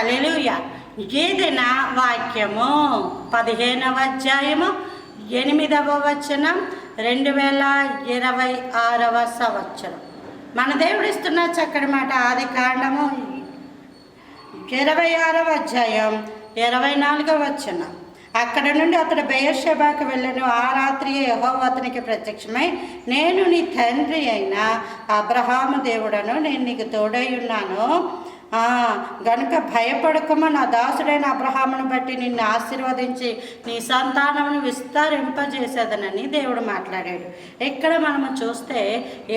హల్లెలూయా. ఏదైనా వాక్యము 15వ అధ్యాయము 8వ వచనం 2026వ సంవత్సరం. మన దేవుడు ఇస్తున్న చక్కటి మాట. ఆది కాండము 26వ అధ్యాయం 24వ వచనం. అక్కడ నుండి అతడు బెయేర్షెబాకు వెళ్ళను. ఆ రాత్రియే యెహోవా అతనికి ప్రత్యక్షమై, నేను నీ తండ్రి అయిన అబ్రహాము దేవుడను, నేను నీకు తోడై ఉన్నాను గనుక భయపడకము, నా దాసుడైన అబ్రహామును బట్టి నిన్ను ఆశీర్వదించి నీ సంతానమును విస్తరింపజేసేదనని దేవుడు మాట్లాడాడు. ఇక్కడ మనము చూస్తే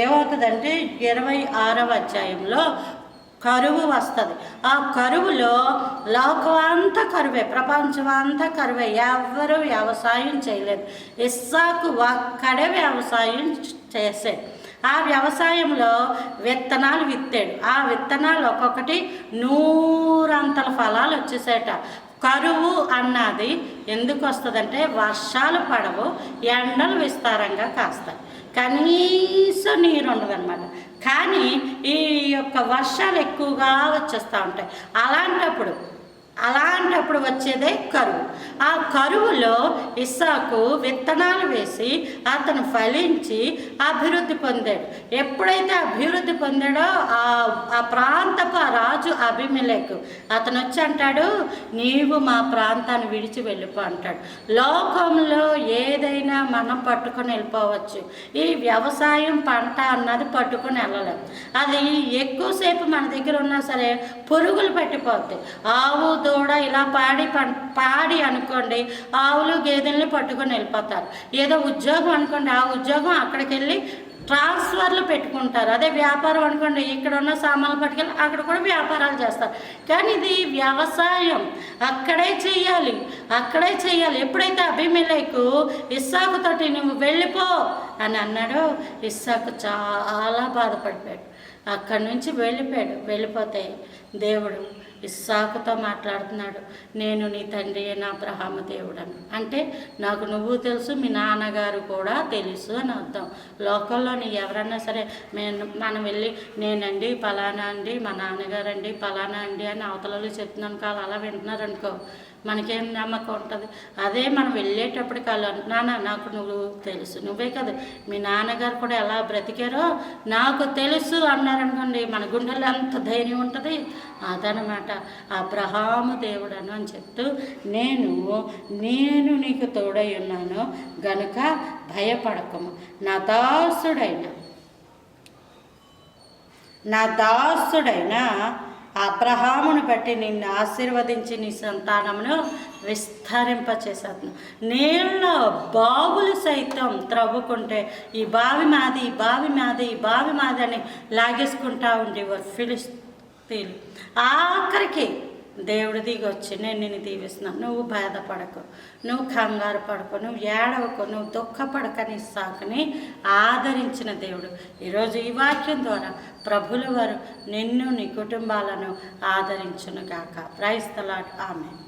ఏమవుతుందంటే 26వ అధ్యాయంలో కరువు వస్తుంది. ఆ కరువులో లోకం అంతా కరువే, ప్రపంచం అంతా కరువే, ఎవరు వ్యవసాయం చేయలేదు. ఇస్సాకు ఒక్కడే వ్యవసాయం చేసే. ఆ వ్యవసాయంలో విత్తనాలు విత్తాడు. ఆ విత్తనాలు ఒక్కొక్కటి 100 ఫలాలు వచ్చేసేట. కరువు అన్నది ఎందుకు వస్తుందంటే వర్షాలు పడవు, ఎండలు విస్తారంగా కాస్తాయి, కనీసం నీరు ఉండదన్నమాట. కానీ ఈ యొక్క వర్షాలు ఎక్కువగా వచ్చేస్తూ ఉంటాయి. అలాంటప్పుడు వచ్చేదే కరువు. ఆ కరువులో ఇస్సాకు విత్తనాలు వేసి అతను ఫలించి అభివృద్ధి పొందాడు. ఎప్పుడైతే అభివృద్ధి పొందాడో ఆ ప్రాంతపు రాజు అబీమెలెకు అతను వచ్చి అంటాడు, నీవు మా ప్రాంతాన్ని విడిచి వెళ్ళిపో అంటాడు. లోకంలో ఏదైనా మనం పట్టుకొని వెళ్ళిపోవచ్చు. ఈ వ్యవసాయం పంట అన్నది పట్టుకొని వెళ్ళలేం. అది ఎక్కువసేపు మన దగ్గర ఉన్నా సరే పురుగులు పెట్టిపోతాయి. ఆవు దూడ ఇలా పాడి అనుకోండి, ఆవులు గేదెల్ని పట్టుకొని వెళ్ళిపోతారు. ఏదో ఉద్యోగం అనుకోండి, ఆ ఉద్యోగం అక్కడికి వెళ్ళి ట్రాన్స్ఫర్లు పెట్టుకుంటారు. అదే వ్యాపారం అనుకోండి, ఇక్కడ ఉన్న సామాన్లు పట్టుకెళ్ళి అక్కడ కూడా వ్యాపారాలు చేస్తారు. కానీ ఇది వ్యవసాయం, అక్కడే చెయ్యాలి. ఎప్పుడైతే అబీమెలెకు ఇస్సాకుతోటి నువ్వు వెళ్ళిపో అని అన్నాడో, ఇస్సాకు చాలా బాధపడిపోయాడు. అక్కడి నుంచి వెళ్ళిపోతే దేవుడు ఇస్సాకుతో మాట్లాడుతున్నాడు, నేను నీ తండ్రి అయిన అబ్రహాము దేవుడను. అంటే నాకు నువ్వు తెలుసు, మీ నాన్నగారు కూడా తెలుసు అని అర్థం. లోకల్లో నీ ఎవరన్నా సరే మనం వెళ్ళి నేనండి పలానా అండి, మా నాన్నగారండి పలానా అండి అని అవతలలో చెప్తున్నాను కాదు, అలా వింటున్నారనుకో మనకేం నమ్మకం ఉంటుంది. అదే మనం వెళ్ళేటప్పుడు కాదు, నాన్న నాకు నువ్వు తెలుసు, నువ్వే కదా మీ నాన్నగారు కూడా ఎలా బ్రతికారో నాకు తెలుసు అన్నారనుకోండి, మన గుండెల్లో అంత ధైర్యం ఉంటుంది. అదనమాట అబ్రహాము దేవుడను అని చెప్తూ, నేను నీకు తోడై ఉన్నాను గనుక భయపడకము, నా దాసుడైన అబ్రహామును బట్టి నిన్ను ఆశీర్వదించి నీ సంతానమును విస్తరింపచేసేది. నీళ్ళ బావులు సైతం త్రవ్వుకుంటే ఈ బావి మాది అని లాగేసుకుంటా ఉండేవారు ఫిలిస్తీన్లు. ఆఖరికి దేవుడు దిగి వచ్చి, నేను నిన్ను దీవిస్తున్నాను, నువ్వు బాధపడకు, నువ్వు కంగారు పడకు, నువ్వు ఏడవకు, నువ్వు దుఃఖపడకని ఇస్సాకుని ఆదరించిన దేవుడు ఈరోజు ఈ వాక్యం ద్వారా ప్రభుల వారు నిన్ను నీ కుటుంబాలను ఆదరించును గాక. Praise the Lord. ఆమేన్.